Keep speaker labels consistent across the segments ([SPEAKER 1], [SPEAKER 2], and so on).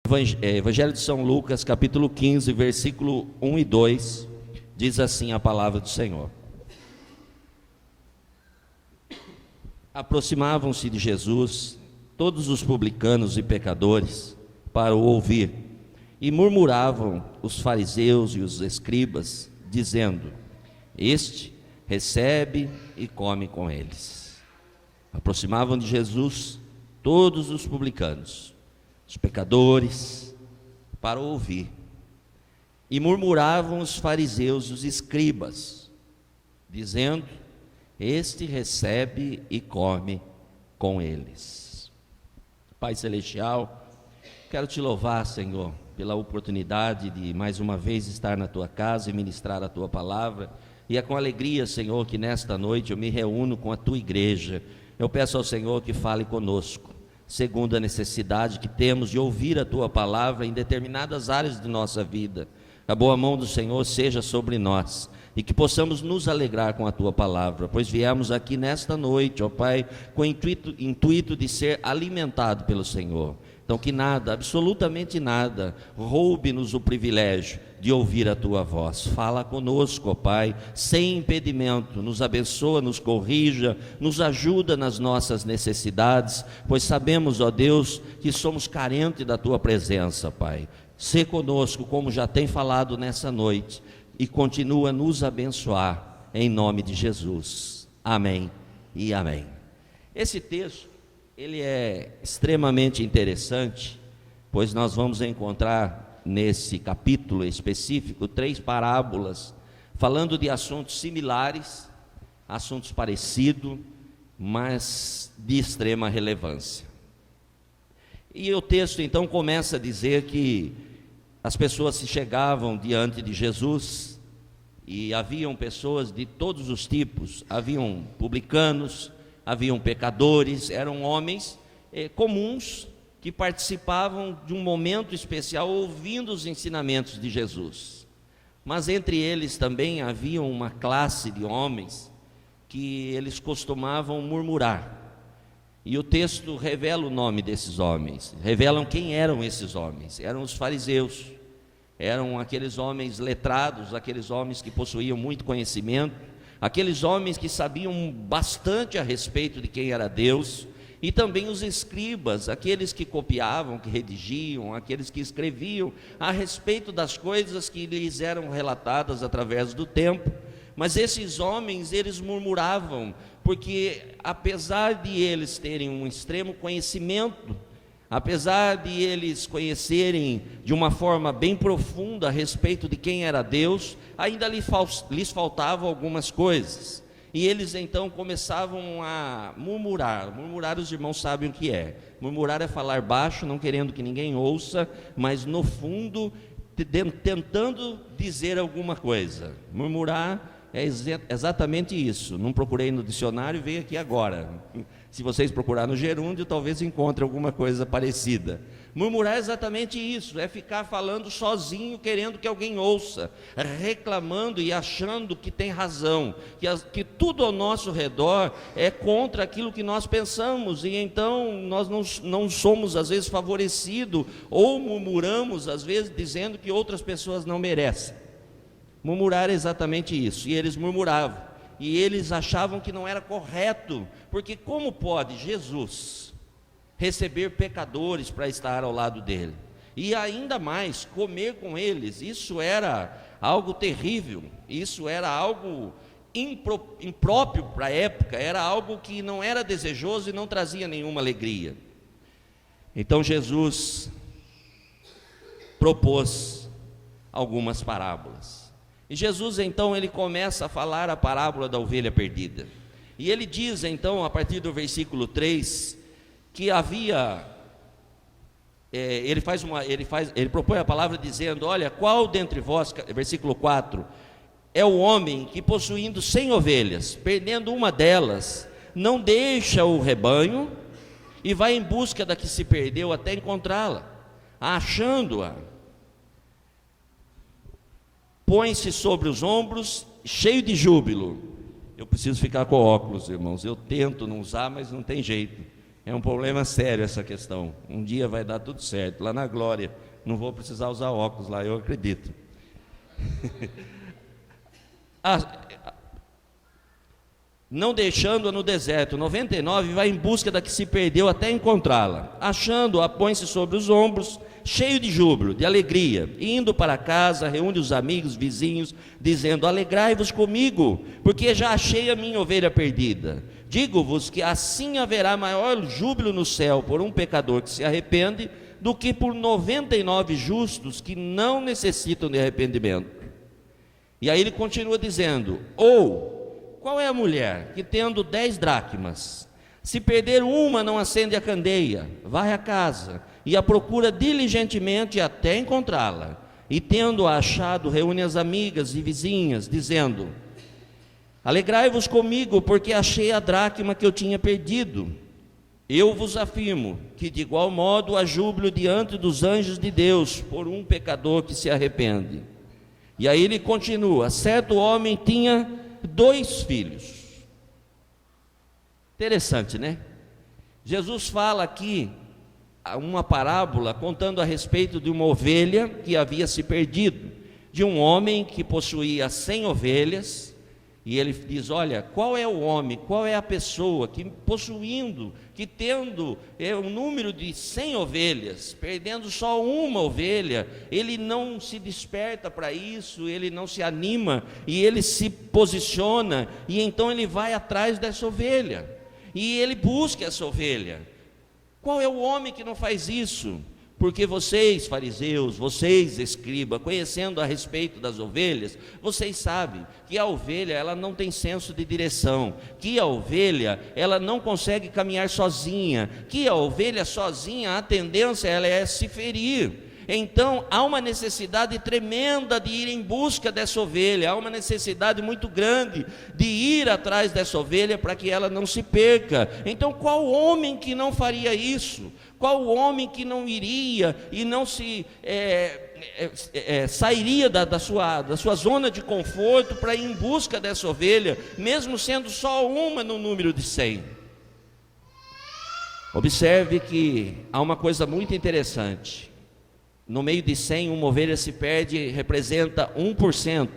[SPEAKER 1] Evangelho de São Lucas, capítulo 15, versículo 1 e 2, diz assim a palavra do Senhor. Aproximavam-se de Jesus todos os publicanos e pecadores para o ouvir, e murmuravam os fariseus e os escribas, dizendo: Este recebe e come com eles. Aproximavam de Jesus todos os publicanos, os pecadores, para ouvir, e murmuravam os fariseus e os escribas, dizendo: Este recebe e come com eles. Pai Celestial, quero te louvar, Senhor, pela oportunidade de mais uma vez estar na tua casa e ministrar a tua palavra, e é com alegria, Senhor, que nesta noite eu me reúno com a tua igreja. Eu peço ao Senhor que fale conosco, segundo a necessidade que temos de ouvir a tua palavra em determinadas áreas de nossa vida. A boa mão do Senhor seja sobre nós, e que possamos nos alegrar com a tua palavra, pois viemos aqui nesta noite, ó Pai, com o intuito de ser alimentado pelo Senhor. Então que nada, absolutamente nada, roube-nos o privilégio de ouvir a tua voz. Fala conosco, ó Pai, sem impedimento, nos abençoa, nos corrija, nos ajuda nas nossas necessidades, pois sabemos, ó Deus, que somos carentes da tua presença, Pai. Sê conosco, como já tem falado nessa noite, e continua a nos abençoar, em nome de Jesus. Amém e amém. Esse texto, ele é extremamente interessante, pois nós vamos encontrar nesse capítulo específico 3 parábolas, falando de assuntos similares, assuntos parecidos, mas de extrema relevância. E o texto então começa a dizer que as pessoas se chegavam diante de Jesus, e haviam pessoas de todos os tipos, haviam publicanos, haviam pecadores, eram homens comuns que participavam de um momento especial ouvindo os ensinamentos de Jesus. Mas entre eles também havia uma classe de homens que eles costumavam murmurar. E o texto revela o nome desses homens, revelam quem eram esses homens. Eram os fariseus, eram aqueles homens letrados, aqueles homens que possuíam muito conhecimento, aqueles homens que sabiam bastante a respeito de quem era Deus, e também os escribas, aqueles que copiavam, que redigiam, aqueles que escreviam a respeito das coisas que lhes eram relatadas através do tempo. Mas esses homens, eles murmuravam, porque apesar de eles terem um extremo conhecimento, apesar de eles conhecerem de uma forma bem profunda a respeito de quem era Deus, ainda lhes faltavam algumas coisas, e eles então começavam a murmurar. Murmurar, os irmãos sabem o que é. Murmurar é falar baixo, não querendo que ninguém ouça, mas no fundo tentando dizer alguma coisa. Murmurar é exatamente isso. Não procurei no dicionário, veio aqui agora. Se vocês procurarem no gerúndio, talvez encontrem alguma coisa parecida. Murmurar é exatamente isso, é ficar falando sozinho, querendo que alguém ouça, reclamando e achando que tem razão, que tudo ao nosso redor é contra aquilo que nós pensamos, e então nós não somos às vezes favorecidos, ou murmuramos às vezes dizendo que outras pessoas não merecem. Murmurar é exatamente isso, e eles murmuravam, e eles achavam que não era correto, porque como pode Jesus receber pecadores para estar ao lado dele, e ainda mais comer com eles? Isso era algo terrível, isso era algo impróprio para a época, era algo que não era desejoso e não trazia nenhuma alegria. Então Jesus propôs algumas parábolas. E Jesus então ele começa a falar a parábola da ovelha perdida. E ele diz então, a partir do versículo 3, que havia, ele propõe a palavra dizendo: olha, qual dentre vós, versículo 4, é o homem que possuindo 100 ovelhas, perdendo uma delas, não deixa o rebanho e vai em busca da que se perdeu até encontrá-la, achando-a, põe-se sobre os ombros, cheio de júbilo. Eu preciso ficar com óculos, irmãos, eu tento não usar, mas não tem jeito, É um problema sério essa questão. Um dia vai dar tudo certo, lá na glória. Não vou precisar usar óculos lá, eu acredito. Não deixando-a no deserto, 99 vai em busca da que se perdeu até encontrá-la. Achando-a, põe-se sobre os ombros, cheio de júbilo, de alegria, e indo para casa, reúne os amigos, vizinhos, dizendo: alegrai-vos comigo, porque já achei a minha ovelha perdida. Digo-vos que assim haverá maior júbilo no céu por um pecador que se arrepende, do que por 99 justos que não necessitam de arrependimento. E aí ele continua dizendo: ou, qual é a mulher que, tendo 10 dracmas, se perder uma, não acende a candeia, vai à casa e a procura diligentemente até encontrá-la, e tendo-a achado, reúne as amigas e vizinhas, dizendo: alegrai-vos comigo, porque achei a dracma que eu tinha perdido. Eu vos afirmo que de igual modo há júbilo diante dos anjos de Deus por um pecador que se arrepende. E aí ele continua: certo homem tinha 2 filhos. Interessante, né? Jesus fala aqui uma parábola contando a respeito de uma ovelha que havia se perdido, de um homem que possuía 100 ovelhas, e ele diz: olha, qual é o homem, qual é a pessoa que possuindo, que tendo um número de 100 ovelhas, perdendo só uma ovelha, ele não se desperta para isso, ele não se anima, e ele se posiciona, e então ele vai atrás dessa ovelha, e ele busca essa ovelha. Qual é o homem que não faz isso? Porque vocês, fariseus, vocês, escribas, conhecendo a respeito das ovelhas, vocês sabem que a ovelha, ela não tem senso de direção, que a ovelha, ela não consegue caminhar sozinha, que a ovelha sozinha, a tendência ela é se ferir. Então há uma necessidade tremenda de ir em busca dessa ovelha, há uma necessidade muito grande de ir atrás dessa ovelha para que ela não se perca. Então qual homem que não faria isso? Qual homem que não iria e não se sairia da sua zona de conforto para ir em busca dessa ovelha, mesmo sendo só uma no número de 100? Observe que há uma coisa muito interessante. No meio de 100, uma ovelha se perde, representa 1%.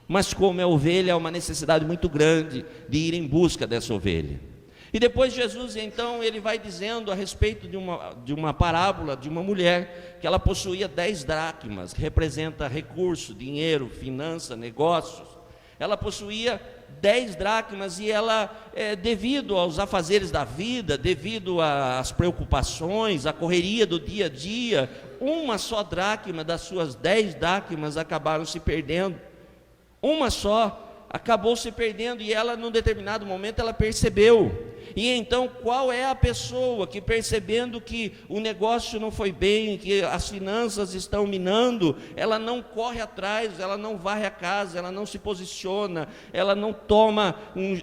[SPEAKER 1] Mas como é ovelha, há uma necessidade muito grande de ir em busca dessa ovelha. E depois Jesus, então, ele vai dizendo a respeito de uma parábola de uma mulher que ela possuía 10 dracmas, que representa recurso, dinheiro, finança, negócios. Ela possuía 10 dracmas e ela, devido aos afazeres da vida, devido às preocupações, à correria do dia a dia, uma só dracma das suas 10 dracmas acabaram se perdendo. Uma só acabou se perdendo, e ela, num determinado momento, ela percebeu. E então, qual é a pessoa que, percebendo que o negócio não foi bem, que as finanças estão minando, ela não corre atrás, ela não varre a casa, ela não se posiciona, ela não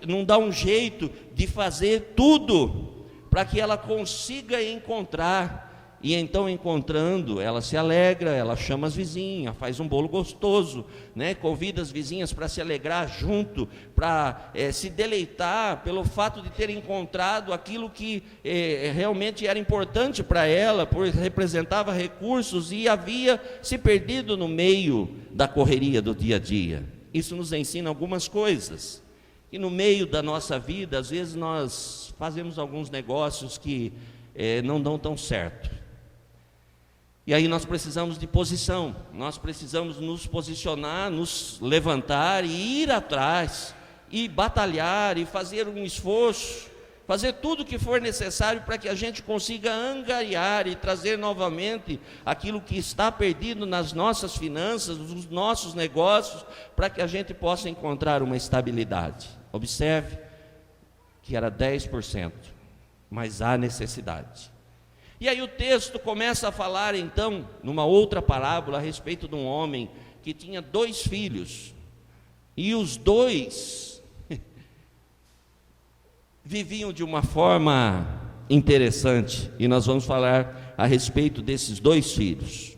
[SPEAKER 1] não dá um jeito de fazer tudo para que ela consiga encontrar? E então, encontrando, ela se alegra, ela chama as vizinhas, faz um bolo gostoso, né? Convida as vizinhas para se alegrar junto, para se deleitar pelo fato de ter encontrado aquilo que realmente era importante para ela, pois representava recursos e havia se perdido no meio da correria do dia a dia. Isso nos ensina algumas coisas, que no meio da nossa vida, às vezes nós fazemos alguns negócios que não dão tão certo. E aí nós precisamos de posição, nós precisamos nos posicionar, nos levantar e ir atrás, e batalhar, e fazer um esforço, fazer tudo o que for necessário para que a gente consiga angariar e trazer novamente aquilo que está perdido nas nossas finanças, nos nossos negócios, para que a gente possa encontrar uma estabilidade. Observe que era 10%, mas há necessidade. E aí o texto começa a falar então, numa outra parábola, a respeito de um homem que tinha 2 filhos, e os 2 viviam de uma forma interessante, e nós vamos falar a respeito desses 2 filhos.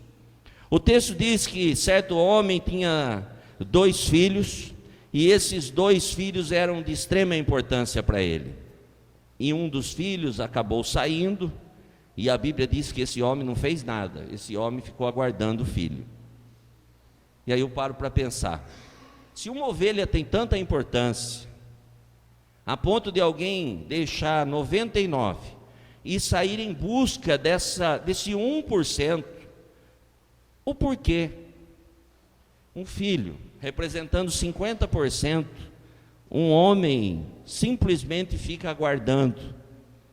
[SPEAKER 1] O texto diz que certo homem tinha 2 filhos, e esses 2 filhos eram de extrema importância para ele. e um dos filhos acabou saindo, e a Bíblia diz que esse homem não fez nada, esse homem ficou aguardando o filho. E aí eu paro para pensar, se uma ovelha tem tanta importância, a ponto de alguém deixar 99 e sair em busca desse 1%, o porquê? Um filho, representando 50%, um homem simplesmente fica aguardando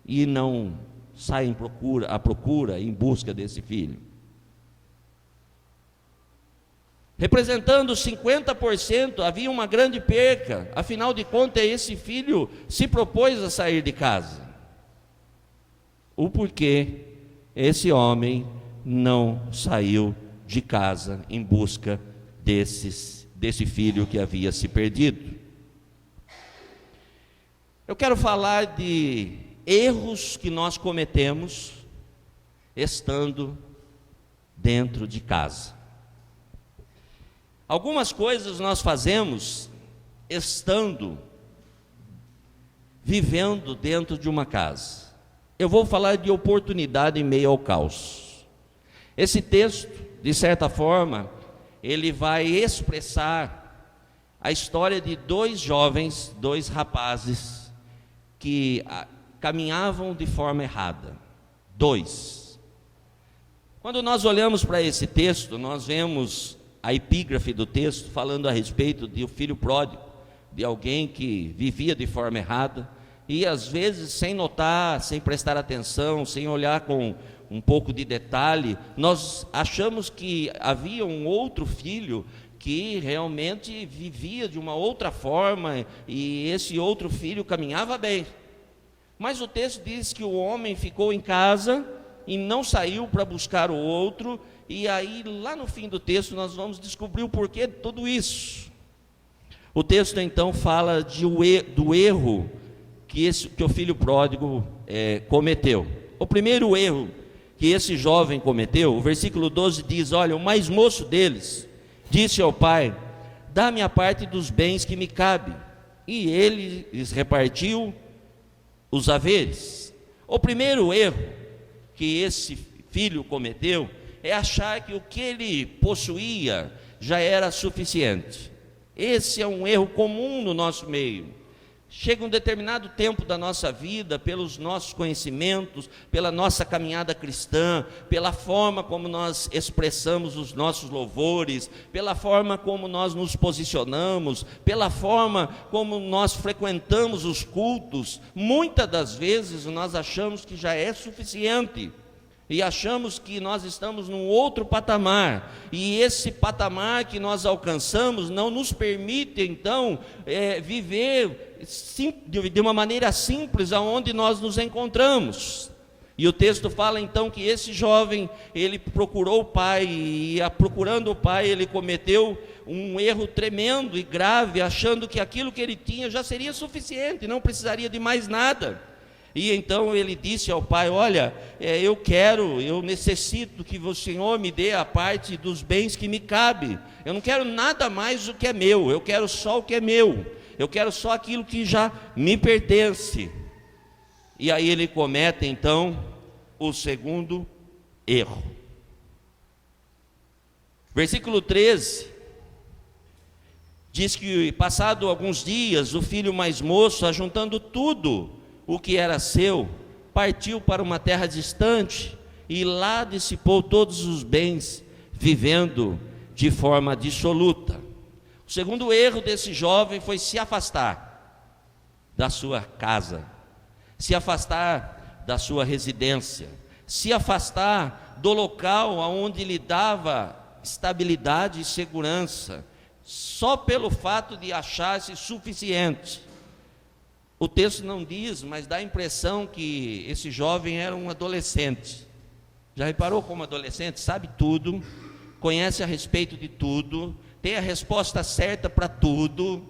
[SPEAKER 1] e não sai à procura, em busca desse filho. Representando 50%, havia uma grande perca, afinal de contas, esse filho se propôs a sair de casa. O porquê esse homem não saiu de casa em busca desse filho que havia se perdido? Eu quero falar de erros que nós cometemos estando dentro de casa. Algumas coisas nós fazemos vivendo dentro de uma casa. Eu vou falar de oportunidade em meio ao caos. Esse texto, de certa forma, ele vai expressar a história de dois jovens, dois rapazes, que caminhavam de forma errada. Dois. Quando nós olhamos para esse texto, nós vemos a epígrafe do texto falando a respeito de um filho pródigo, de alguém que vivia de forma errada, e às vezes sem notar, sem prestar atenção, sem olhar com um pouco de detalhe, nós achamos que havia um outro filho que realmente vivia de uma outra forma, e esse outro filho caminhava bem. Mas o texto diz que o homem ficou em casa e não saiu para buscar o outro, e aí lá no fim do texto nós vamos descobrir o porquê de tudo isso. O texto então fala do erro que o filho pródigo cometeu. O primeiro erro que esse jovem cometeu, o versículo 12 diz: olha, o mais moço deles disse ao pai: dá-me a parte dos bens que me cabe. E ele lhes repartiu os haveres. O primeiro erro que esse filho cometeu é achar que o que ele possuía já era suficiente. Esse é um erro comum no nosso meio. Chega um determinado tempo da nossa vida, pelos nossos conhecimentos, pela nossa caminhada cristã, pela forma como nós expressamos os nossos louvores, pela forma como nós nos posicionamos, pela forma como nós frequentamos os cultos, muitas das vezes nós achamos que já é suficiente. E achamos que nós estamos num outro patamar, e esse patamar que nós alcançamos não nos permite então viver de uma maneira simples aonde nós nos encontramos. E o texto fala então que esse jovem, ele procurou o pai, e procurando o pai ele cometeu um erro tremendo e grave, achando que aquilo que ele tinha já seria suficiente, não precisaria de mais nada. E então ele disse ao pai: olha, eu necessito que o Senhor me dê a parte dos bens que me cabe. Eu não quero nada mais do que é meu, eu quero só o que é meu, eu quero só aquilo que já me pertence. E aí ele comete então o segundo erro. Versículo 13 diz que, passado alguns dias, o filho mais moço, ajuntando tudo o que era seu, partiu para uma terra distante e lá dissipou todos os bens, vivendo de forma dissoluta. O segundo erro desse jovem foi se afastar da sua casa, se afastar da sua residência, se afastar do local onde lhe dava estabilidade e segurança, só pelo fato de achar-se suficiente. O texto não diz, mas dá a impressão que esse jovem era um adolescente. Já reparou como adolescente sabe tudo, conhece a respeito de tudo, tem a resposta certa para tudo,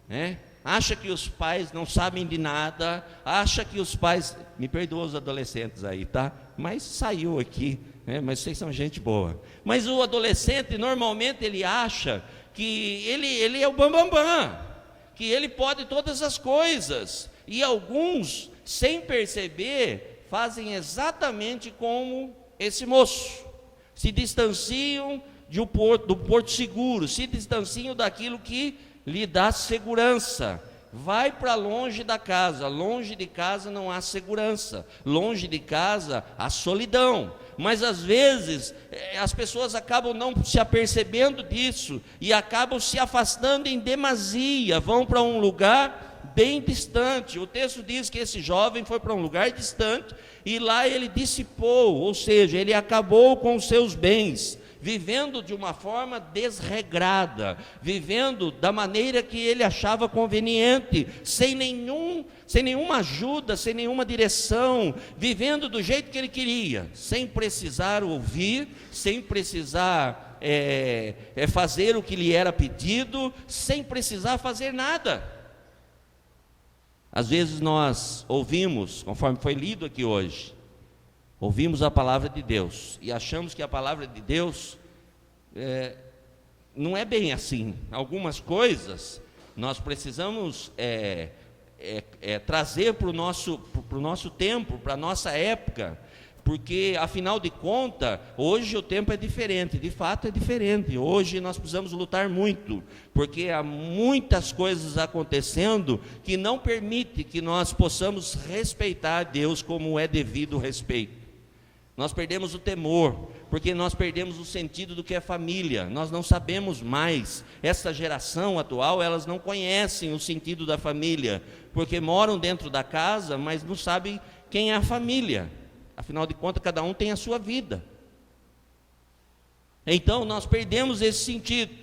[SPEAKER 1] né? Acha que os pais não sabem de nada, acha que os pais, me perdoa os adolescentes aí, tá? Mas saiu aqui, né? Mas vocês são gente boa. Mas o adolescente, normalmente, ele acha que ele é o bambambam, que ele pode todas as coisas, e alguns sem perceber, fazem exatamente como esse moço. Se distanciam do porto seguro, se distanciam daquilo que lhe dá segurança. Vai para longe da casa. Longe de casa não há segurança, longe de casa há solidão. Mas às vezes as pessoas acabam não se apercebendo disso e acabam se afastando em demasia, vão para um lugar bem distante. O texto diz que esse jovem foi para um lugar distante e lá ele dissipou, ou seja, ele acabou com os seus bens, vivendo de uma forma desregrada, vivendo da maneira que ele achava conveniente, sem nenhuma ajuda, sem nenhuma direção, vivendo do jeito que ele queria, sem precisar ouvir, sem precisar fazer o que lhe era pedido, sem precisar fazer nada. Às vezes nós ouvimos, conforme foi lido aqui hoje, ouvimos a palavra de Deus e achamos que a palavra de Deus não é bem assim. Algumas coisas nós precisamos trazer para o nosso tempo, para a nossa época, porque afinal de contas, hoje o tempo é diferente, de fato é diferente. Hoje nós precisamos lutar muito, porque há muitas coisas acontecendo que não permite que nós possamos respeitar Deus como é devido o respeito. Nós perdemos o temor, porque nós perdemos o sentido do que é família. Nós não sabemos mais. Essa geração atual, elas não conhecem o sentido da família, porque moram dentro da casa, mas não sabem quem é a família. Afinal de contas, cada um tem a sua vida. Então, nós perdemos esse sentido.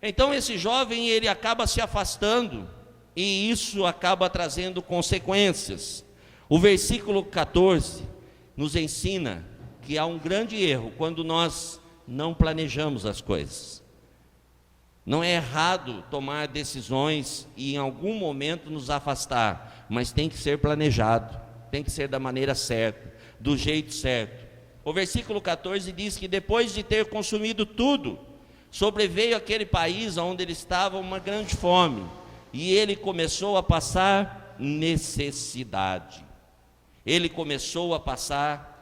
[SPEAKER 1] Então, esse jovem, ele acaba se afastando, e isso acaba trazendo consequências. O versículo 14 nos ensina que há um grande erro quando nós não planejamos as coisas. Não é errado tomar decisões e em algum momento nos afastar, mas tem que ser planejado, tem que ser da maneira certa, do jeito certo. O versículo 14 diz que depois de ter consumido tudo, sobreveio àquele país onde ele estava uma grande fome, e ele começou a passar necessidade. Ele começou a passar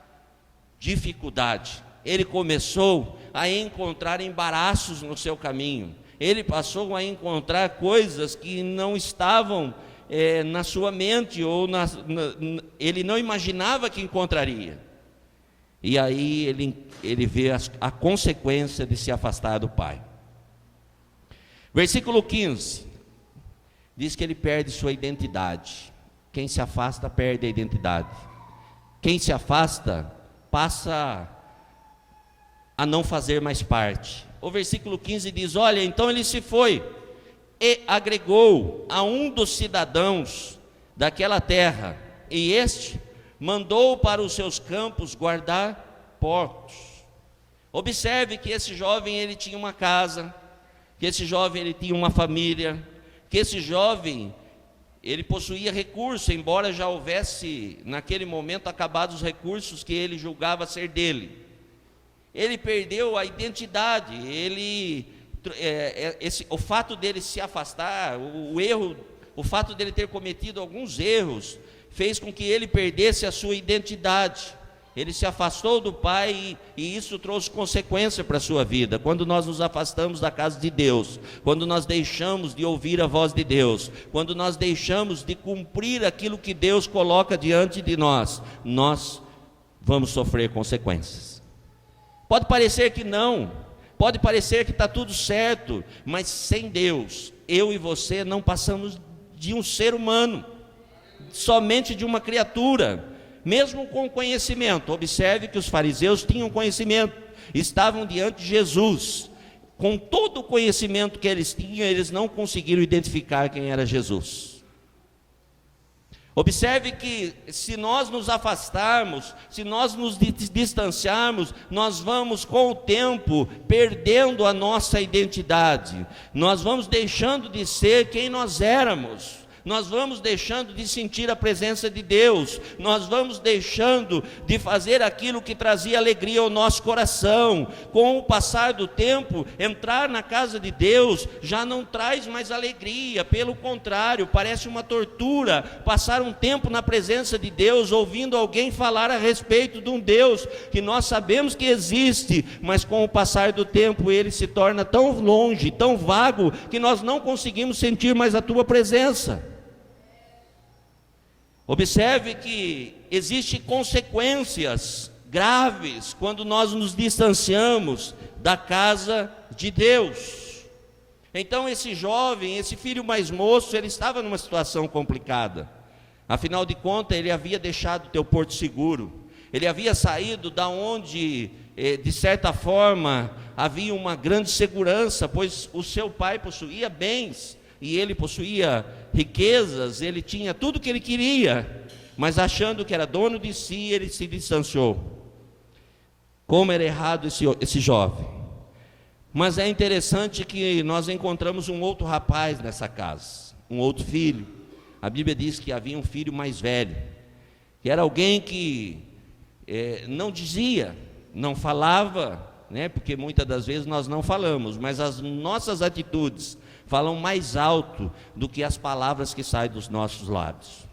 [SPEAKER 1] dificuldade, ele começou a encontrar embaraços no seu caminho, ele passou a encontrar coisas que não estavam na sua mente, ou ele não imaginava que encontraria, e aí ele vê a consequência de se afastar do Pai. Versículo 15, diz que ele perde sua identidade. Quem se afasta perde a identidade. Quem se afasta passa a não fazer mais parte. O versículo 15 diz: olha, então ele se foi e agregou a um dos cidadãos daquela terra, e este mandou para os seus campos guardar porcos. Observe que esse jovem, ele tinha uma casa, que esse jovem, ele tinha uma família, que esse jovem, ele possuía recursos, embora já houvesse naquele momento acabados os recursos que ele julgava ser dele. Ele perdeu a identidade, o fato dele se afastar, o fato dele ter cometido alguns erros, fez com que ele perdesse a sua identidade. Ele se afastou do Pai e isso trouxe consequência para a sua vida. Quando nós nos afastamos da casa de Deus, quando nós deixamos de ouvir a voz de Deus, quando nós deixamos de cumprir aquilo que Deus coloca diante de nós, nós vamos sofrer consequências. Pode parecer que não, pode parecer que está tudo certo, mas sem Deus, eu e você não passamos de um ser humano, somente de uma criatura. Mesmo com conhecimento, observe que os fariseus tinham conhecimento, estavam diante de Jesus, com todo o conhecimento que eles tinham, eles não conseguiram identificar quem era Jesus. Observe que se nós nos afastarmos, se nós nos distanciarmos, nós vamos com o tempo perdendo a nossa identidade, nós vamos deixando de ser quem nós éramos. nós vamos deixando de sentir a presença de Deus, nós vamos deixando de fazer aquilo que trazia alegria ao nosso coração. Com o passar do tempo, entrar na casa de Deus já não traz mais alegria, pelo contrário, parece uma tortura passar um tempo na presença de Deus, ouvindo alguém falar a respeito de um Deus que nós sabemos que existe, mas com o passar do tempo ele se torna tão longe, tão vago, que nós não conseguimos sentir mais a tua presença. Observe que existem consequências graves quando nós nos distanciamos da casa de Deus. Então esse jovem, esse filho mais moço, ele estava numa situação complicada. Afinal de contas, ele havia deixado o teu porto seguro, ele havia saído da onde, de certa forma, havia uma grande segurança, pois o seu pai possuía bens, e ele possuía riquezas, ele tinha tudo que ele queria, mas achando que era dono de si, ele se distanciou. Como era errado esse jovem. Mas é interessante que nós encontramos um outro rapaz nessa casa, um outro filho. A Bíblia diz que havia um filho mais velho, que era alguém que não dizia, não falava, né? Porque muitas das vezes nós não falamos, mas as nossas atitudes falam mais alto do que as palavras que saem dos nossos lábios.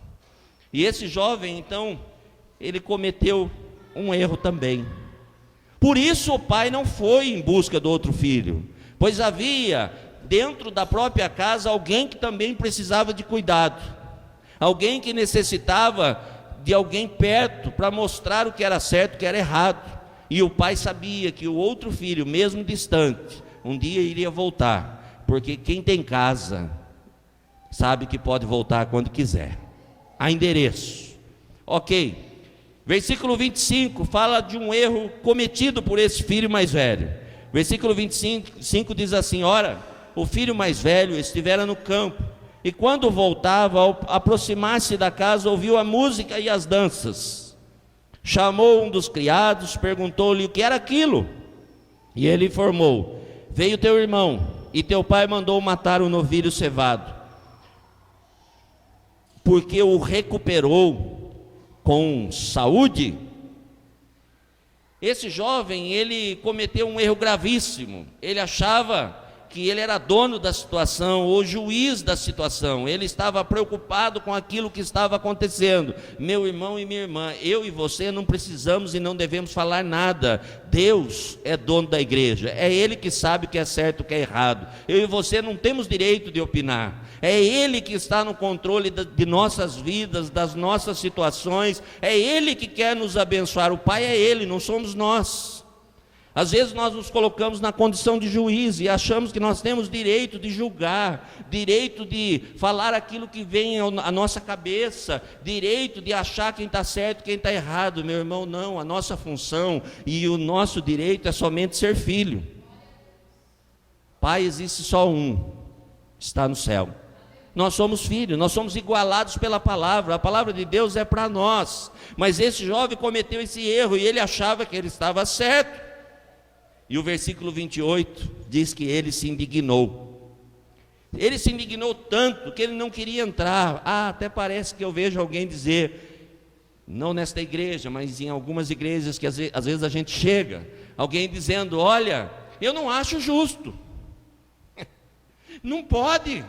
[SPEAKER 1] E esse jovem, então, ele cometeu um erro também. Por isso o pai não foi em busca do outro filho, pois havia dentro da própria casa alguém que também precisava de cuidado, alguém que necessitava de alguém perto para mostrar o que era certo e o que era errado. E o pai sabia que o outro filho, mesmo distante, um dia iria voltar, porque quem tem casa sabe que pode voltar quando quiser. Há endereço. Ok. Versículo 25 fala de um erro cometido por esse filho mais velho. Versículo 25 diz assim: ora, o filho mais velho estivera no campo, e quando voltava, ao aproximar-se da casa, ouviu a música e as danças. Chamou um dos criados, perguntou-lhe o que era aquilo, e ele informou: veio teu irmão, e teu pai mandou matar o novilho cevado, porque o recuperou com saúde. Esse jovem, ele cometeu um erro gravíssimo. Ele achava que ele era dono da situação, ou juiz da situação. Ele estava preocupado com aquilo que estava acontecendo. Meu irmão e minha irmã, eu e você não precisamos e não devemos falar nada. Deus é dono da igreja, é Ele que sabe o que é certo e o que é errado. Eu e você não temos direito de opinar. É Ele que está no controle de nossas vidas, das nossas situações. É Ele que quer nos abençoar. O Pai é Ele, não somos nós. Às vezes nós nos colocamos na condição de juiz e achamos que nós temos direito de julgar, direito de falar aquilo que vem à nossa cabeça, direito de achar quem está certo e quem está errado. Meu irmão, não. A nossa função e o nosso direito é somente ser filho. Pai existe só um, está no céu. Nós somos filhos, nós somos igualados pela palavra. A palavra de Deus é para nós. Mas esse jovem cometeu esse erro e ele achava que ele estava certo. E o versículo 28 diz que ele se indignou. Ele se indignou tanto que ele não queria entrar. Até parece que eu vejo alguém dizer, não nesta igreja, mas em algumas igrejas que às vezes a gente chega, alguém dizendo: olha, eu não acho justo. Não pode.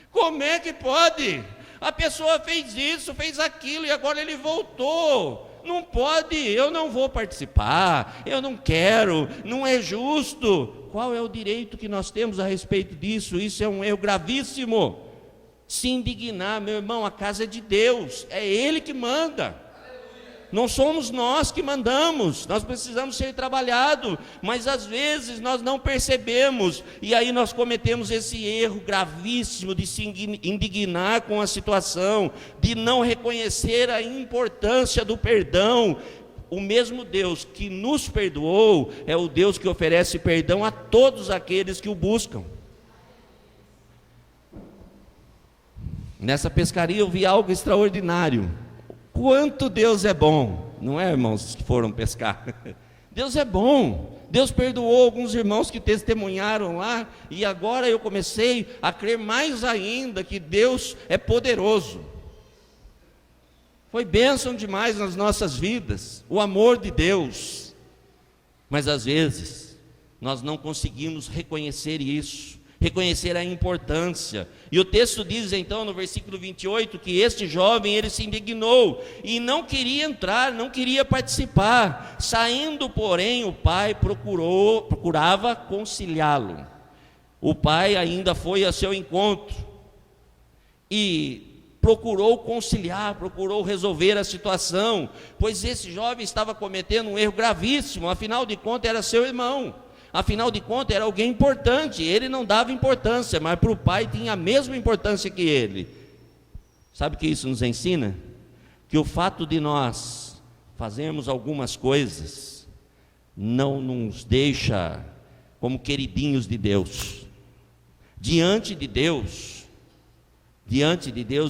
[SPEAKER 1] Como é que pode? A pessoa fez isso, fez aquilo e agora ele voltou. Não pode, eu não vou participar, eu não quero, não é justo. Qual é o direito que nós temos a respeito disso? Isso é um erro gravíssimo. Se indignar, meu irmão, a casa é de Deus, é Ele que manda. Não somos nós que mandamos, nós precisamos ser trabalhados, mas às vezes nós não percebemos, e aí nós cometemos esse erro gravíssimo de se indignar com a situação, de não reconhecer a importância do perdão. O mesmo Deus que nos perdoou é o Deus que oferece perdão a todos aqueles que o buscam. Nessa pescaria eu vi algo extraordinário. Quanto Deus é bom, não é, irmãos que foram pescar? Deus é bom. Deus perdoou alguns irmãos que testemunharam lá, e agora eu comecei a crer mais ainda que Deus é poderoso. Foi bênção demais nas nossas vidas, o amor de Deus. Mas às vezes nós não conseguimos reconhecer isso, reconhecer a importância. E o texto diz então no versículo 28 que este jovem, ele se indignou e não queria entrar, não queria participar. Saindo, porém, o pai procurava conciliá-lo. O pai ainda foi a seu encontro e procurou conciliar, procurou resolver a situação, pois esse jovem estava cometendo um erro gravíssimo. Afinal de contas era seu irmão, afinal de contas era alguém importante. Ele não dava importância, mas para o pai tinha a mesma importância que ele. Sabe o que isso nos ensina? Que o fato de nós fazermos algumas coisas não nos deixa como queridinhos de Deus. Diante de Deus,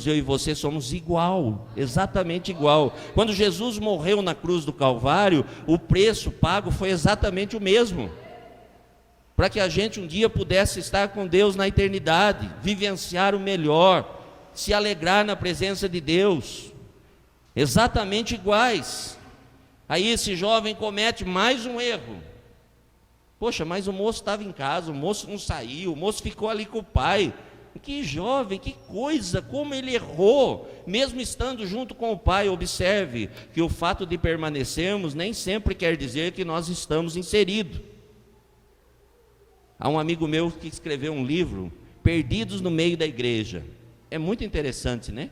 [SPEAKER 1] eu e você somos igual, exatamente igual. Quando Jesus morreu na cruz do Calvário, o preço pago foi exatamente o mesmo, para que a gente um dia pudesse estar com Deus na eternidade, vivenciar o melhor, se alegrar na presença de Deus, exatamente iguais. Aí esse jovem comete mais um erro. Poxa, mas o moço estava em casa, o moço não saiu, o moço ficou ali com o pai. Que jovem, que coisa, como ele errou, mesmo estando junto com o pai. Observe que o fato de permanecermos nem sempre quer dizer que nós estamos inseridos. Há um amigo meu que escreveu um livro, Perdidos no Meio da Igreja. É muito interessante, né?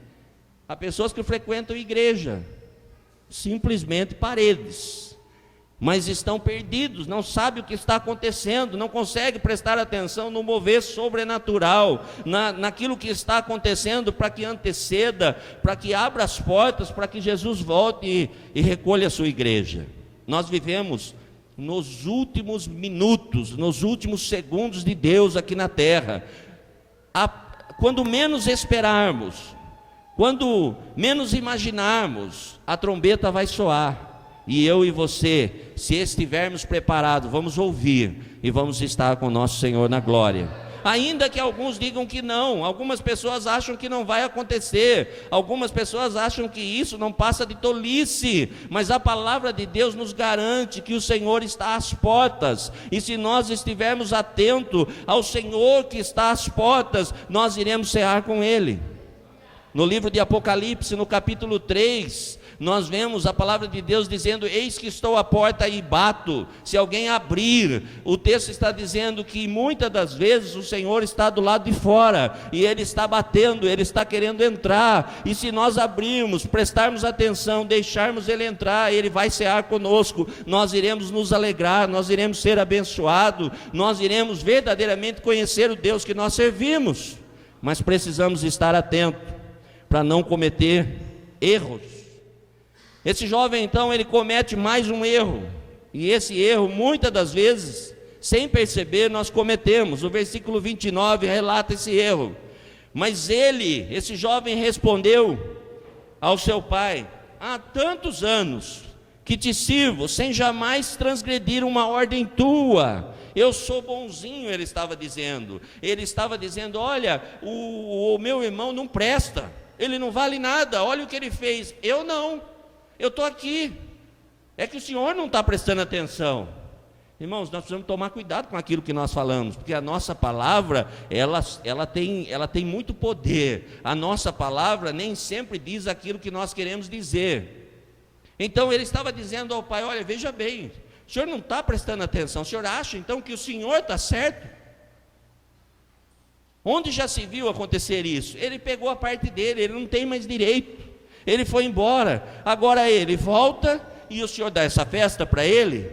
[SPEAKER 1] Há pessoas que frequentam a igreja, simplesmente paredes, mas estão perdidos, não sabem o que está acontecendo, não conseguem prestar atenção no mover sobrenatural, naquilo que está acontecendo, para que anteceda, para que abra as portas, para que Jesus volte e recolha a sua igreja. Nós vivemos nos últimos minutos, nos últimos segundos de Deus aqui na terra. Quando menos esperarmos, quando menos imaginarmos, a trombeta vai soar. E eu e você, se estivermos preparados, vamos ouvir e vamos estar com nosso Senhor na glória. Ainda que alguns digam que não, algumas pessoas acham que não vai acontecer, algumas pessoas acham que isso não passa de tolice, mas a palavra de Deus nos garante que o Senhor está às portas, e se nós estivermos atentos ao Senhor que está às portas, nós iremos cear com Ele. No livro de Apocalipse, no capítulo 3, nós vemos a palavra de Deus dizendo: eis que estou à porta e bato, se alguém abrir. O texto está dizendo que muitas das vezes o Senhor está do lado de fora, e Ele está batendo, Ele está querendo entrar, e se nós abrirmos, prestarmos atenção, deixarmos Ele entrar, Ele vai cear conosco, nós iremos nos alegrar, nós iremos ser abençoados, nós iremos verdadeiramente conhecer o Deus que nós servimos, mas precisamos estar atentos, para não cometer erros. Esse jovem então, ele comete mais um erro, e esse erro muitas das vezes, sem perceber, nós cometemos. O versículo 29 relata esse erro. Mas esse jovem respondeu ao seu pai: há tantos anos que te sirvo, sem jamais transgredir uma ordem tua. Eu sou bonzinho, ele estava dizendo. Ele estava dizendo: olha, o meu irmão não presta, ele não vale nada, olha o que ele fez. Eu não, eu estou aqui, é que o senhor não está prestando atenção. Irmãos, nós precisamos tomar cuidado com aquilo que nós falamos, porque a nossa palavra, ela tem muito poder. A nossa palavra nem sempre diz aquilo que nós queremos dizer. Então ele estava dizendo ao pai: olha, veja bem, o senhor não está prestando atenção, o senhor acha então que o senhor está certo? Onde já se viu acontecer isso? Ele pegou a parte dele, ele não tem mais direito, ele foi embora, agora ele volta e o senhor dá essa festa para ele?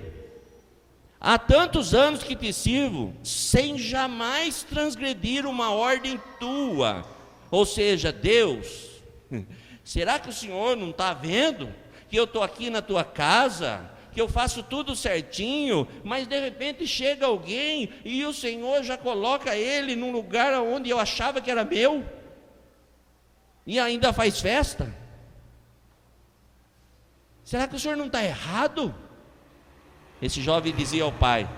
[SPEAKER 1] Há tantos anos que te sirvo, sem jamais transgredir uma ordem tua. Ou seja, Deus, será que o senhor não está vendo que eu estou aqui na tua casa, que eu faço tudo certinho, mas de repente chega alguém e o Senhor já coloca ele num lugar onde eu achava que era meu, e ainda faz festa? Será que o senhor não está errado? Esse jovem dizia ao pai: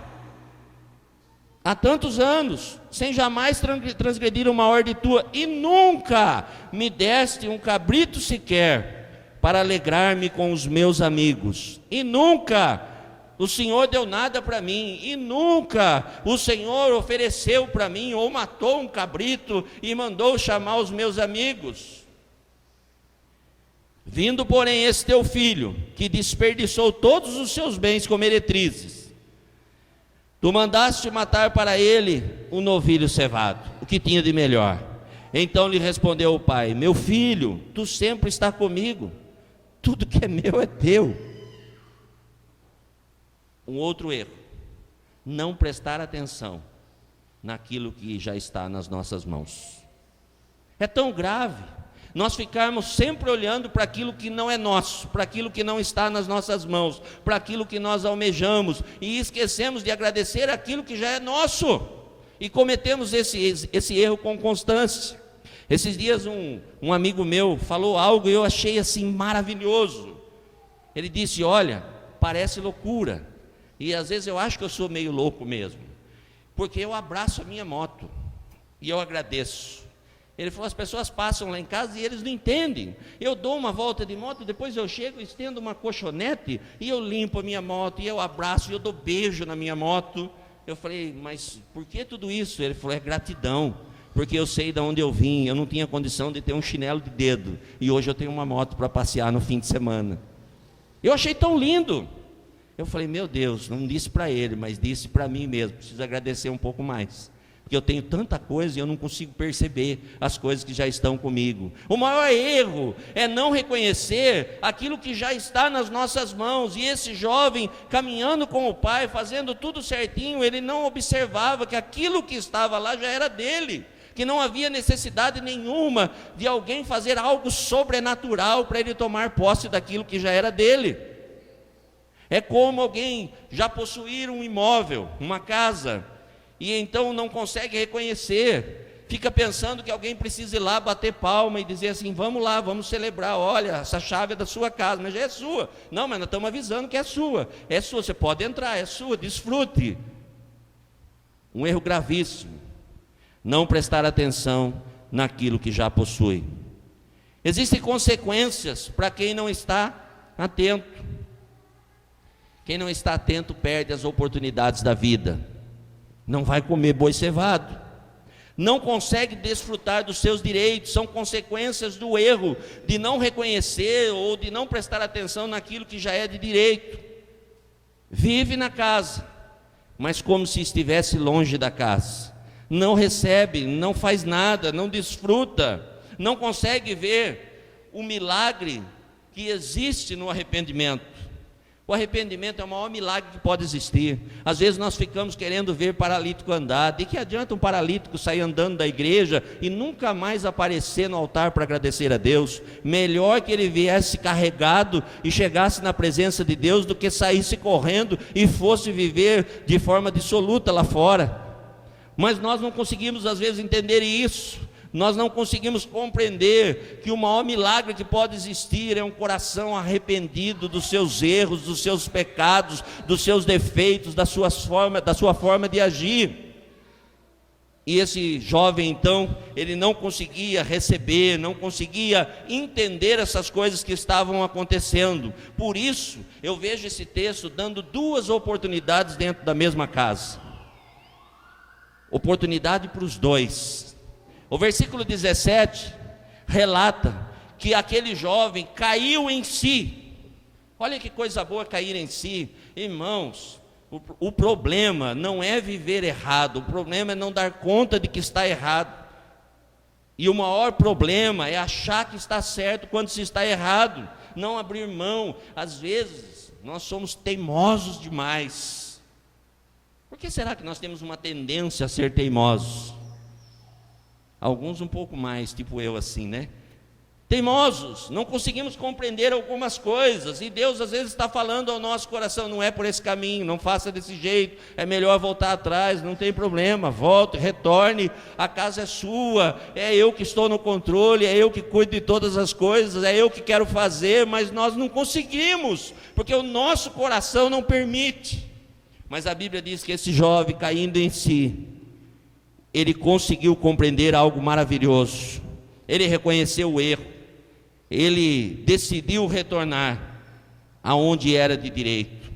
[SPEAKER 1] há tantos anos, sem jamais transgredir uma ordem tua, e nunca me deste um cabrito sequer, para alegrar-me com os meus amigos. E nunca o Senhor deu nada para mim, e nunca o Senhor ofereceu para mim, ou matou um cabrito e mandou chamar os meus amigos. Vindo, porém, esse teu filho, que desperdiçou todos os seus bens com meretrizes, tu mandaste matar para ele um novilho cevado, o que tinha de melhor. Então lhe respondeu o pai: meu filho, tu sempre está comigo, tudo que é meu é teu. Um outro erro: não prestar atenção naquilo que já está nas nossas mãos. É tão grave nós ficarmos sempre olhando para aquilo que não é nosso, para aquilo que não está nas nossas mãos, para aquilo que nós almejamos, e esquecemos de agradecer aquilo que já é nosso, e cometemos esse erro com constância. Esses dias um amigo meu falou algo e eu achei assim maravilhoso. Ele disse: olha, parece loucura, e às vezes eu acho que eu sou meio louco mesmo, porque eu abraço a minha moto e eu agradeço. Ele falou: as pessoas passam lá em casa e eles não entendem. Eu dou uma volta de moto, depois eu chego, estendo uma colchonete e eu limpo a minha moto, e eu abraço, e eu dou beijo na minha moto. Eu falei: mas por que tudo isso? Ele falou: é gratidão, porque eu sei de onde eu vim. Eu não tinha condição de ter um chinelo de dedo, e hoje eu tenho uma moto para passear no fim de semana. Eu achei tão lindo. Eu falei: meu Deus, não disse para ele, mas disse para mim mesmo. Preciso agradecer um pouco mais, porque eu tenho tanta coisa e eu não consigo perceber as coisas que já estão comigo. O maior erro é não reconhecer aquilo que já está nas nossas mãos. E esse jovem, caminhando com o pai, fazendo tudo certinho, ele não observava que aquilo que estava lá já era dele, que não havia necessidade nenhuma de alguém fazer algo sobrenatural para ele tomar posse daquilo que já era dele. É como alguém já possuir um imóvel, uma casa, e então não consegue reconhecer, fica pensando que alguém precisa ir lá bater palma e dizer assim: vamos lá, vamos celebrar, olha, essa chave é da sua casa, mas já é sua. Não, mas nós estamos avisando que é sua, você pode entrar, é sua, desfrute. Um erro gravíssimo, não prestar atenção naquilo que já possui. Existem consequências para quem não está atento. Quem não está atento perde as oportunidades da vida. Não vai comer boi cevado, não consegue desfrutar dos seus direitos. São consequências do erro de não reconhecer ou de não prestar atenção naquilo que já é de direito. Vive na casa, mas como se estivesse longe da casa. Não recebe, não faz nada, não desfruta, não consegue ver o milagre que existe no arrependimento. O arrependimento é o maior milagre que pode existir. Às vezes nós ficamos querendo ver paralítico andar. De que adianta um paralítico sair andando da igreja e nunca mais aparecer no altar para agradecer a Deus? Melhor que ele viesse carregado e chegasse na presença de Deus do que saísse correndo e fosse viver de forma dissoluta lá fora. Mas nós não conseguimos às vezes entender isso. Nós não conseguimos compreender que o maior milagre que pode existir é um coração arrependido dos seus erros, dos seus pecados, dos seus defeitos, da sua forma de agir. E esse jovem então, ele não conseguia receber, não conseguia entender essas coisas que estavam acontecendo. Por isso, eu vejo esse texto dando duas oportunidades dentro da mesma casa. Oportunidade para os dois. O versículo 17 relata que aquele jovem caiu em si. Olha que coisa boa cair em si. Irmãos, o problema não é viver errado, o problema é não dar conta de que está errado. E o maior problema é achar que está certo quando se está errado, não abrir mão. Às vezes nós somos teimosos demais. Por que será que nós temos uma tendência a ser teimosos? Alguns um pouco mais, tipo eu assim, né? Teimosos, não conseguimos compreender algumas coisas, e Deus às vezes está falando ao nosso coração: não é por esse caminho, não faça desse jeito, é melhor voltar atrás, não tem problema, volte, retorne, a casa é sua, é eu que estou no controle, é eu que cuido de todas as coisas, é eu que quero fazer, mas nós não conseguimos, porque o nosso coração não permite. Mas a Bíblia diz que esse jovem, caindo em si, ele conseguiu compreender algo maravilhoso. Ele reconheceu o erro, ele decidiu retornar aonde era de direito.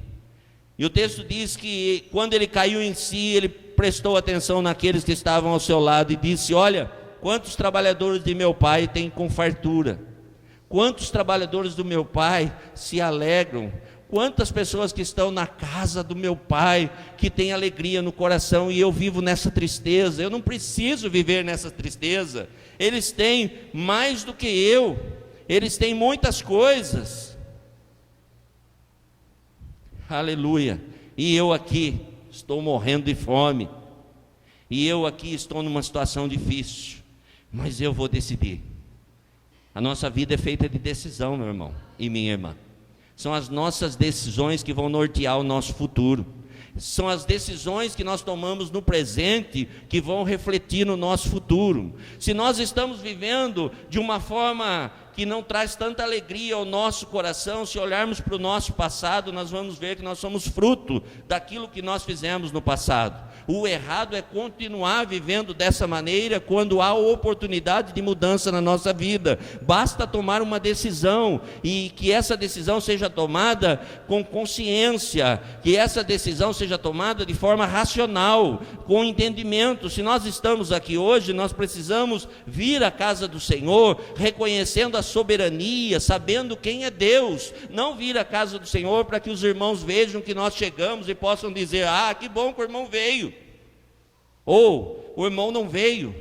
[SPEAKER 1] E o texto diz que quando ele caiu em si, ele prestou atenção naqueles que estavam ao seu lado e disse: olha, quantos trabalhadores de meu pai têm com fartura, quantos trabalhadores do meu pai se alegram, quantas pessoas que estão na casa do meu pai, que têm alegria no coração, e eu vivo nessa tristeza. Eu não preciso viver nessa tristeza. Eles têm mais do que eu, eles têm muitas coisas. Aleluia. E eu aqui estou morrendo de fome, e eu aqui estou numa situação difícil, mas eu vou decidir. A nossa vida é feita de decisão, meu irmão e minha irmã. São as nossas decisões que vão nortear o nosso futuro. São as decisões que nós tomamos no presente que vão refletir no nosso futuro. Se nós estamos vivendo de uma forma que não traz tanta alegria ao nosso coração, se olharmos para o nosso passado, nós vamos ver que nós somos fruto daquilo que nós fizemos no passado. O errado é continuar vivendo dessa maneira quando há oportunidade de mudança na nossa vida. Basta tomar uma decisão, e que essa decisão seja tomada com consciência, que essa decisão seja tomada de forma racional, com entendimento. Se nós estamos aqui hoje, nós precisamos vir à casa do Senhor, reconhecendo a soberania, sabendo quem é Deus. Não vir à casa do Senhor para que os irmãos vejam que nós chegamos e possam dizer: ah, que bom que o irmão veio, ou o irmão não veio.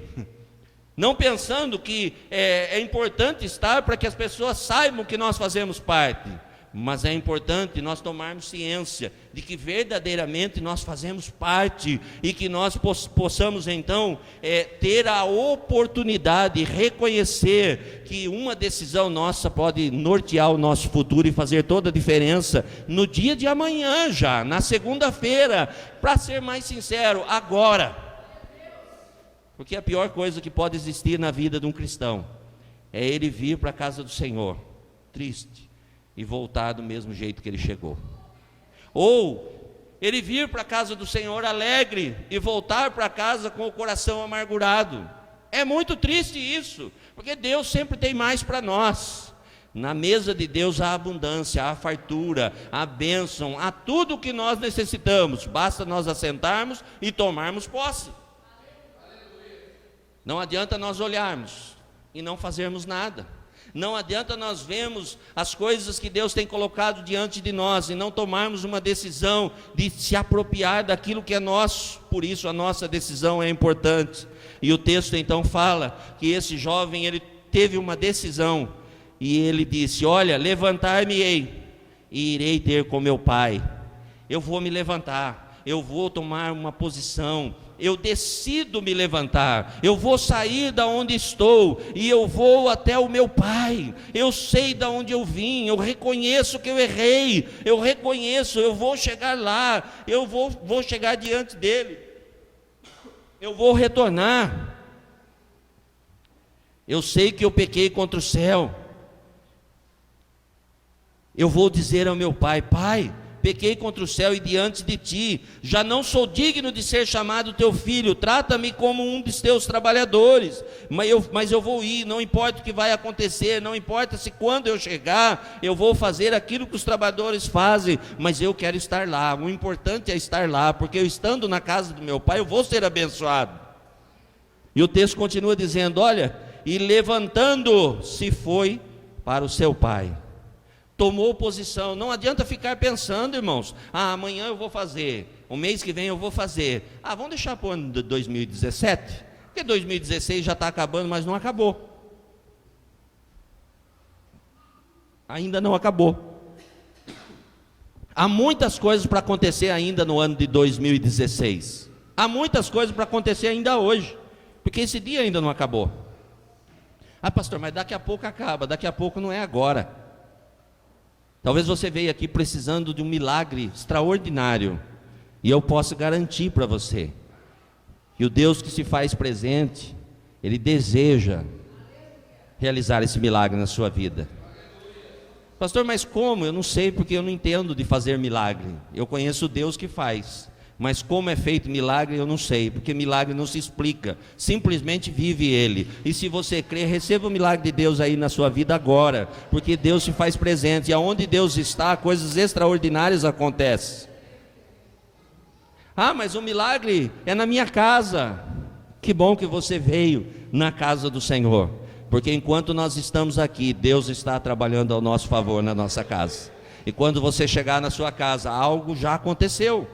[SPEAKER 1] Não pensando que é importante estar para que as pessoas saibam que nós fazemos parte, mas é importante nós tomarmos ciência de que verdadeiramente nós fazemos parte, e que nós possamos então ter a oportunidade de reconhecer que uma decisão nossa pode nortear o nosso futuro e fazer toda a diferença no dia de amanhã, já na segunda-feira, para ser mais sincero, agora. Porque a pior coisa que pode existir na vida de um cristão é ele vir para a casa do Senhor triste e voltar do mesmo jeito que ele chegou, ou ele vir para a casa do Senhor alegre e voltar para casa com o coração amargurado. É muito triste isso, porque Deus sempre tem mais para nós. Na mesa de Deus há abundância, há fartura, há bênção, há tudo o que nós necessitamos, basta nós assentarmos e tomarmos posse. Não adianta nós olharmos e não fazermos nada. Não adianta nós vermos as coisas que Deus tem colocado diante de nós e não tomarmos uma decisão de se apropriar daquilo que é nosso. Por isso a nossa decisão é importante. E o texto então fala que esse jovem, ele teve uma decisão, e ele disse: olha, levantar-me-ei e irei ter com meu pai. Eu vou me levantar, eu vou tomar uma posição, eu decido me levantar, eu vou sair da onde estou e eu vou até o meu pai. Eu sei da onde eu vim, eu reconheço que eu errei, eu reconheço, eu vou chegar lá, eu vou chegar diante dele, eu vou retornar. Eu sei que eu pequei contra o céu, eu vou dizer ao meu pai: pai, pequei contra o céu e diante de ti, já não sou digno de ser chamado teu filho, trata-me como um dos teus trabalhadores. Mas eu vou ir, não importa o que vai acontecer, não importa se quando eu chegar, eu vou fazer aquilo que os trabalhadores fazem, mas eu quero estar lá. O importante é estar lá, porque eu estando na casa do meu pai, eu vou ser abençoado. E o texto continua dizendo: olha, e levantando-se foi para o seu pai. Tomou posição. Não adianta ficar pensando, irmãos: ah, amanhã eu vou fazer, o mês que vem eu vou fazer. Ah, vamos deixar para o ano de 2017, porque 2016 já está acabando, mas não acabou. Ainda não acabou. Há muitas coisas para acontecer ainda no ano de 2016. Há muitas coisas para acontecer ainda hoje, porque esse dia ainda não acabou. Ah, pastor, mas daqui a pouco acaba. Daqui a pouco não é agora. Talvez você veja aqui precisando de um milagre extraordinário, e eu posso garantir para você que o Deus que se faz presente, Ele deseja realizar esse milagre na sua vida. Pastor, mas como? Eu não sei, porque eu não entendo de fazer milagre. Eu conheço Deus que faz, mas como é feito milagre eu não sei, porque milagre não se explica, simplesmente vive ele. E se você crer, receba o milagre de Deus aí na sua vida agora, porque Deus se faz presente, e aonde Deus está, coisas extraordinárias acontecem. Ah, mas o milagre é na minha casa. Que bom que você veio na casa do Senhor, porque enquanto nós estamos aqui, Deus está trabalhando ao nosso favor na nossa casa. E quando você chegar na sua casa, algo já aconteceu,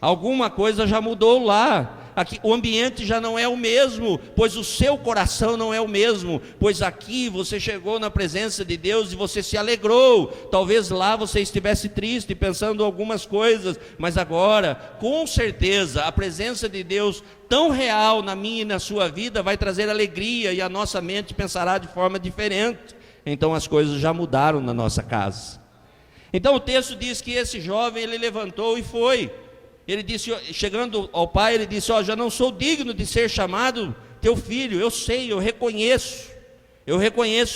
[SPEAKER 1] alguma coisa já mudou lá. Aqui o ambiente já não é o mesmo, pois o seu coração não é o mesmo, pois aqui você chegou na presença de Deus e você se alegrou. Talvez lá você estivesse triste, pensando algumas coisas, mas agora, com certeza, a presença de Deus tão real na minha e na sua vida vai trazer alegria, e a nossa mente pensará de forma diferente. Então as coisas já mudaram na nossa casa. Então o texto diz que esse jovem, ele levantou e foi. Ele disse, chegando ao pai, ele disse, já não sou digno de ser chamado teu filho. Eu sei, eu reconheço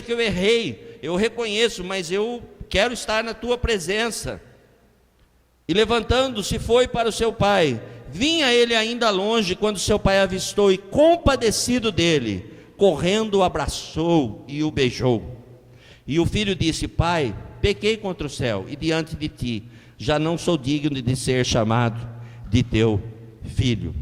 [SPEAKER 1] que eu errei, eu reconheço, mas eu quero estar na tua presença. E levantando-se foi para o seu pai. Vinha ele ainda longe, quando seu pai avistou, e compadecido dele, correndo o abraçou e o beijou. E o filho disse, pai, pequei contra o céu e diante de ti, já não sou digno de ser chamado de teu filho.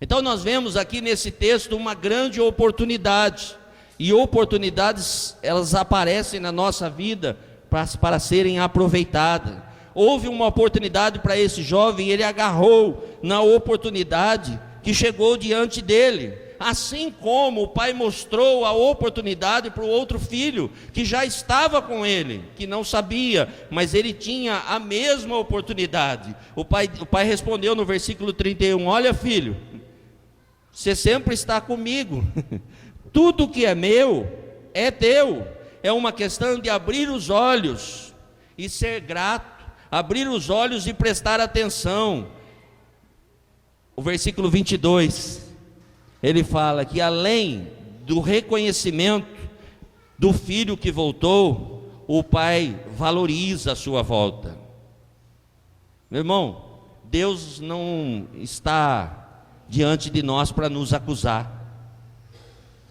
[SPEAKER 1] Então nós vemos aqui nesse texto uma grande oportunidade, e oportunidades, elas aparecem na nossa vida para serem aproveitadas. Houve uma oportunidade para esse jovem, ele agarrou na oportunidade que chegou diante dele, assim como o pai mostrou a oportunidade para o outro filho, que já estava com ele, que não sabia, mas ele tinha a mesma oportunidade. O pai respondeu no versículo 31, olha filho, você sempre está comigo, tudo que é meu é teu, é uma questão de abrir os olhos e ser grato, abrir os olhos e prestar atenção. O versículo 22, ele fala que além do reconhecimento do filho que voltou, o pai valoriza a sua volta. Meu irmão, Deus não está diante de nós para nos acusar.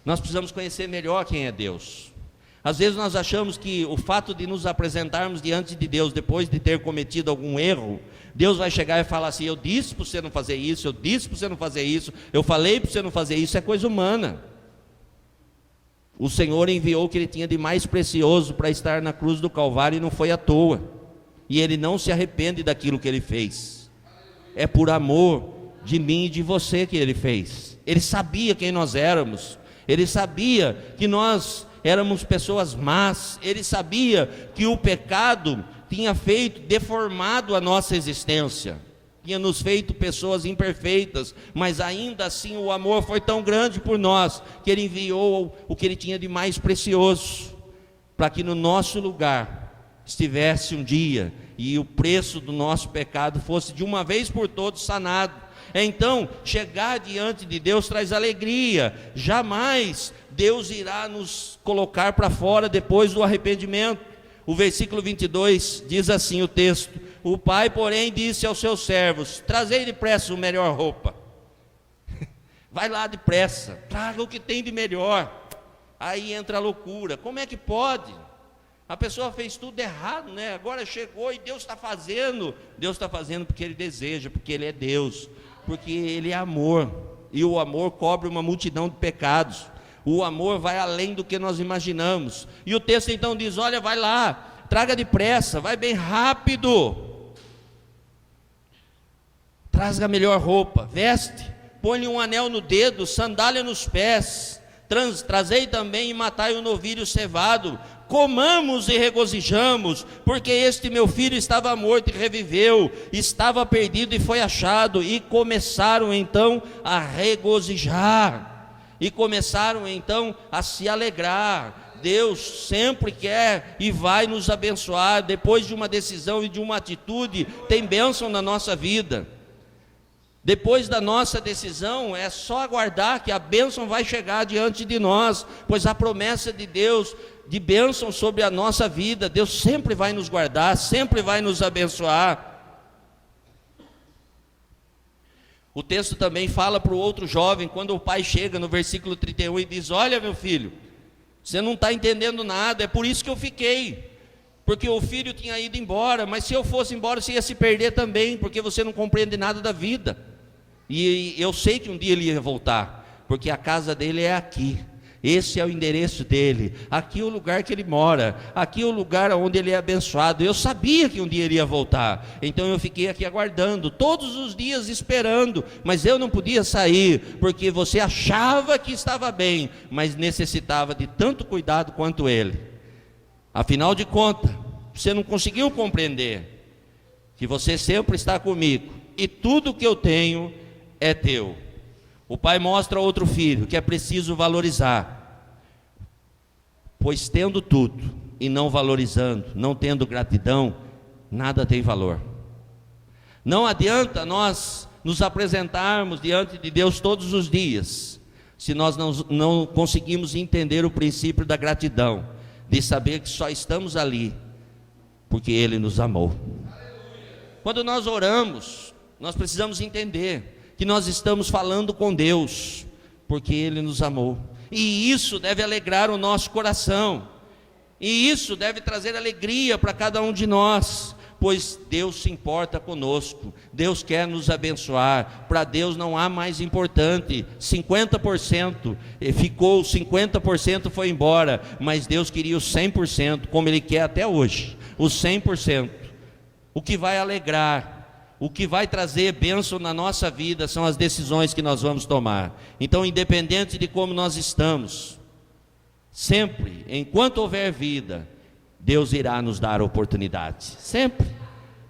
[SPEAKER 1] Nós precisamos conhecer melhor quem é Deus. Às vezes nós achamos que o fato de nos apresentarmos diante de Deus depois de ter cometido algum erro, Deus vai chegar e falar assim, eu disse para você não fazer isso, eu disse para você não fazer isso, eu falei para você não fazer isso. É coisa humana. O Senhor enviou o que ele tinha de mais precioso para estar na cruz do Calvário, e não foi à toa, e ele não se arrepende daquilo que ele fez. É por amor de mim e de você que ele fez. Ele sabia quem nós éramos, ele sabia que nós éramos pessoas más, ele sabia que o pecado tinha deformado a nossa existência, tinha nos feito pessoas imperfeitas, mas ainda assim o amor foi tão grande por nós, que ele enviou o que ele tinha de mais precioso, para que no nosso lugar estivesse um dia, e o preço do nosso pecado fosse de uma vez por todas sanado. Então, chegar diante de Deus traz alegria. Jamais Deus irá nos colocar para fora depois do arrependimento. O versículo 22 diz assim o texto, o pai porém disse aos seus servos, trazei depressa a melhor roupa. Vai lá depressa, traga o que tem de melhor. Aí entra a loucura, como é que pode? A pessoa fez tudo errado, né? Agora chegou e Deus está fazendo porque Ele deseja, porque Ele é Deus, porque Ele é amor, e o amor cobre uma multidão de pecados. O amor vai além do que nós imaginamos. E o texto então diz, olha, vai lá, traga depressa, vai bem rápido, traz a melhor roupa, veste, põe-lhe um anel no dedo, sandália nos pés, trazei também e matai o novilho cevado, comamos e regozijamos, porque este meu filho estava morto e reviveu, estava perdido e foi achado. E começaram então a regozijar, e começaram então a se alegrar. Deus sempre quer e vai nos abençoar. Depois de uma decisão e de uma atitude, tem bênção na nossa vida. Depois da nossa decisão, é só aguardar que a bênção vai chegar diante de nós, pois a promessa de Deus de bênção sobre a nossa vida. Deus sempre vai nos guardar, sempre vai nos abençoar. O texto também fala para o outro jovem, quando o pai chega no versículo 31 e diz: olha, meu filho, você não está entendendo nada, é por isso que eu fiquei, porque o filho tinha ido embora, mas se eu fosse embora você ia se perder também, porque você não compreende nada da vida, e eu sei que um dia ele ia voltar, porque a casa dele é aqui, esse é o endereço dele, aqui é o lugar que ele mora, aqui é o lugar onde ele é abençoado. Eu sabia que um dia ele ia voltar, então eu fiquei aqui aguardando, todos os dias esperando, mas eu não podia sair, porque você achava que estava bem, mas necessitava de tanto cuidado quanto ele. Afinal de contas, você não conseguiu compreender que você sempre está comigo, e tudo que eu tenho é teu. O pai mostra a outro filho que é preciso valorizar, pois tendo tudo e não valorizando, não tendo gratidão, nada tem valor. Não adianta nós nos apresentarmos diante de Deus todos os dias, se nós não conseguimos entender o princípio da gratidão, de saber que só estamos ali porque Ele nos amou. Quando nós oramos, nós precisamos entender que nós estamos falando com Deus, porque Ele nos amou, e isso deve alegrar o nosso coração, e isso deve trazer alegria para cada um de nós, pois Deus se importa conosco, Deus quer nos abençoar. Para Deus não há mais importante, 50% ficou, 50% foi embora, mas Deus queria os 100%, como Ele quer até hoje, os 100%, o que vai alegrar, o que vai trazer bênção na nossa vida são as decisões que nós vamos tomar. Então, independente de como nós estamos, sempre, enquanto houver vida, Deus irá nos dar oportunidade, sempre.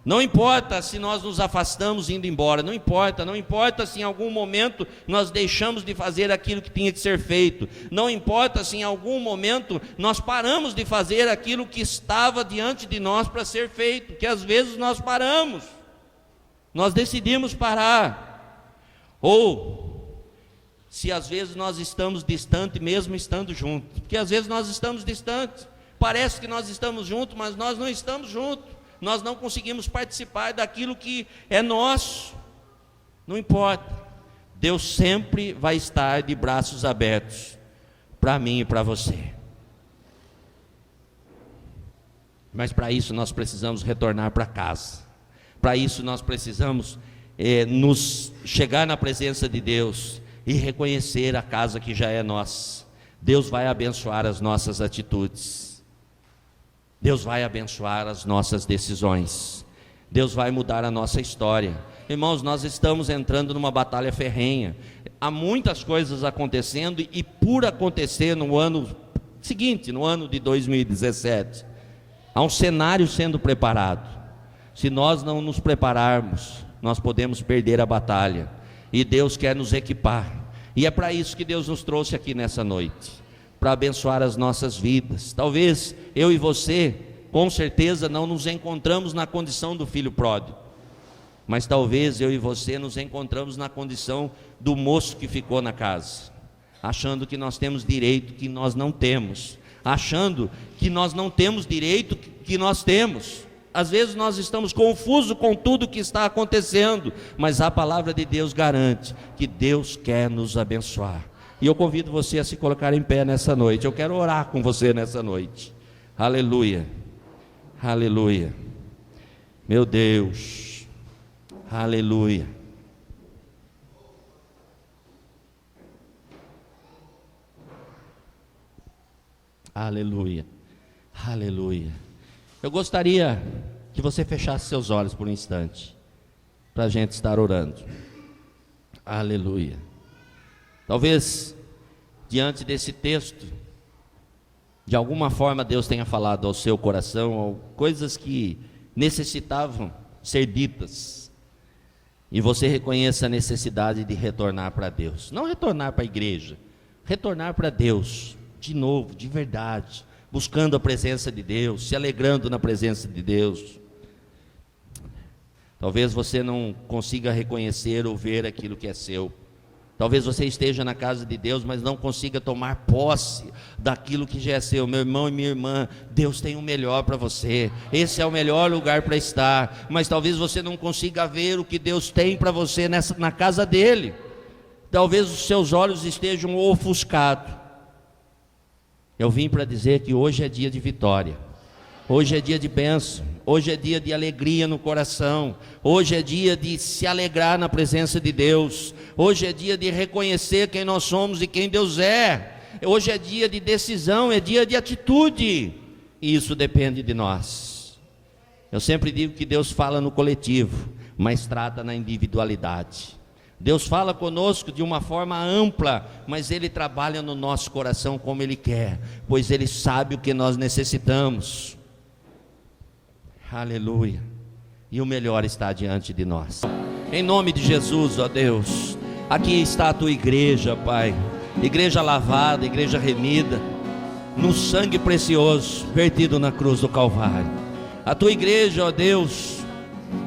[SPEAKER 1] Não importa se nós nos afastamos indo embora, não importa se em algum momento nós deixamos de fazer aquilo que tinha que ser feito, não importa se em algum momento nós paramos de fazer aquilo que estava diante de nós para ser feito, que às vezes nós paramos. Nós decidimos parar, ou se às vezes nós estamos distantes mesmo estando juntos, porque às vezes nós estamos distantes, parece que nós estamos juntos, mas nós não estamos juntos, nós não conseguimos participar daquilo que é nosso. Não importa, Deus sempre vai estar de braços abertos para mim e para você, mas para isso nós precisamos retornar para casa. Para isso nós precisamos nos chegar na presença de Deus e reconhecer a casa que já é nossa. Deus vai abençoar as nossas atitudes, Deus vai abençoar as nossas decisões, Deus vai mudar a nossa história. Irmãos, nós estamos entrando numa batalha ferrenha, há muitas coisas acontecendo e por acontecer no ano seguinte, no ano de 2017, há um cenário sendo preparado. Se nós não nos prepararmos, nós podemos perder a batalha, e Deus quer nos equipar, e é para isso que Deus nos trouxe aqui nessa noite, para abençoar as nossas vidas. Talvez eu e você, com certeza não nos encontramos na condição do filho pródigo, mas talvez eu e você nos encontramos na condição do moço que ficou na casa, achando que nós temos direito que nós não temos, achando que nós não temos direito que nós temos. Às vezes nós estamos confusos com tudo que está acontecendo, mas a palavra de Deus garante que Deus quer nos abençoar. E eu convido você a se colocar em pé nessa noite. Eu quero orar com você nessa noite. Aleluia, aleluia, meu Deus, aleluia. Aleluia, aleluia. Eu gostaria que você fechasse seus olhos por um instante, para a gente estar orando. Aleluia. Talvez, diante desse texto, de alguma forma Deus tenha falado ao seu coração, ou coisas que necessitavam ser ditas, e você reconheça a necessidade de retornar para Deus. Não retornar para a igreja, retornar para Deus, de novo, de verdade, buscando a presença de Deus, se alegrando na presença de Deus. Talvez você não consiga reconhecer ou ver aquilo que é seu, Talvez você esteja na casa de Deus, mas não consiga tomar posse daquilo que já é seu. Meu irmão e minha irmã, Deus tem o melhor para você. Esse é o melhor lugar para estar. Mas talvez você não consiga ver o que Deus tem para você na casa dele. Talvez os seus olhos estejam ofuscados. Eu vim para dizer que hoje é dia de vitória. Hoje é dia de bênção. Hoje é dia de alegria no coração. Hoje é dia de se alegrar na presença de Deus. Hoje é dia de reconhecer quem nós somos e quem Deus é. Hoje é dia de decisão, é dia de atitude. E isso depende de nós. Eu sempre digo que Deus fala no coletivo, mas trata na individualidade. Deus fala conosco de uma forma ampla, mas Ele trabalha no nosso coração como Ele quer, pois Ele sabe o que nós necessitamos. Aleluia. E o melhor está diante de nós. Em nome de Jesus, ó Deus, aqui está a tua igreja, Pai. Igreja lavada, igreja remida, no sangue precioso vertido na cruz do Calvário. A tua igreja, ó Deus,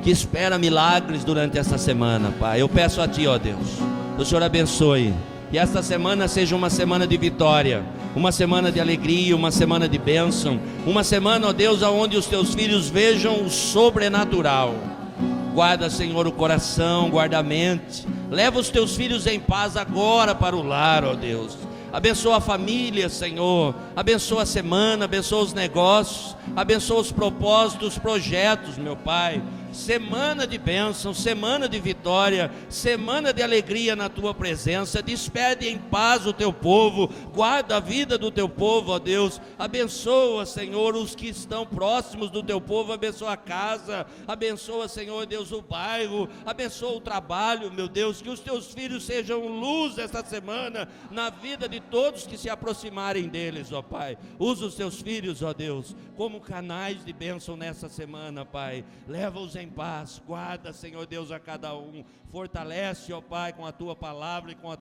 [SPEAKER 1] que espera milagres durante essa semana, Pai. Eu peço a Ti, ó Deus, que o Senhor abençoe. E esta semana seja uma semana de vitória, uma semana de alegria, uma semana de bênção, uma semana, ó Deus, onde os Teus filhos vejam o sobrenatural. Guarda, Senhor, o coração, guarda a mente. Leva os Teus filhos em paz agora para o lar, ó Deus. Abençoa a família, Senhor. Abençoa a semana, abençoa os negócios, abençoa os propósitos, os projetos, meu Pai. Semana de bênção, semana de vitória, semana de alegria na Tua presença. Despede em paz o Teu povo, guarda a vida do Teu povo, ó Deus. Abençoa, Senhor, os que estão próximos do Teu povo, abençoa a casa, abençoa, Senhor Deus, o bairro, abençoa o trabalho, meu Deus. Que os Teus filhos sejam luz esta semana na vida de todos que se aproximarem deles, ó Pai. Usa os Teus filhos, ó Deus, como canais de bênção nessa semana, Pai. Leva-os em paz, guarda, Senhor Deus, a cada um, fortalece, ó Pai, com a Tua palavra e com a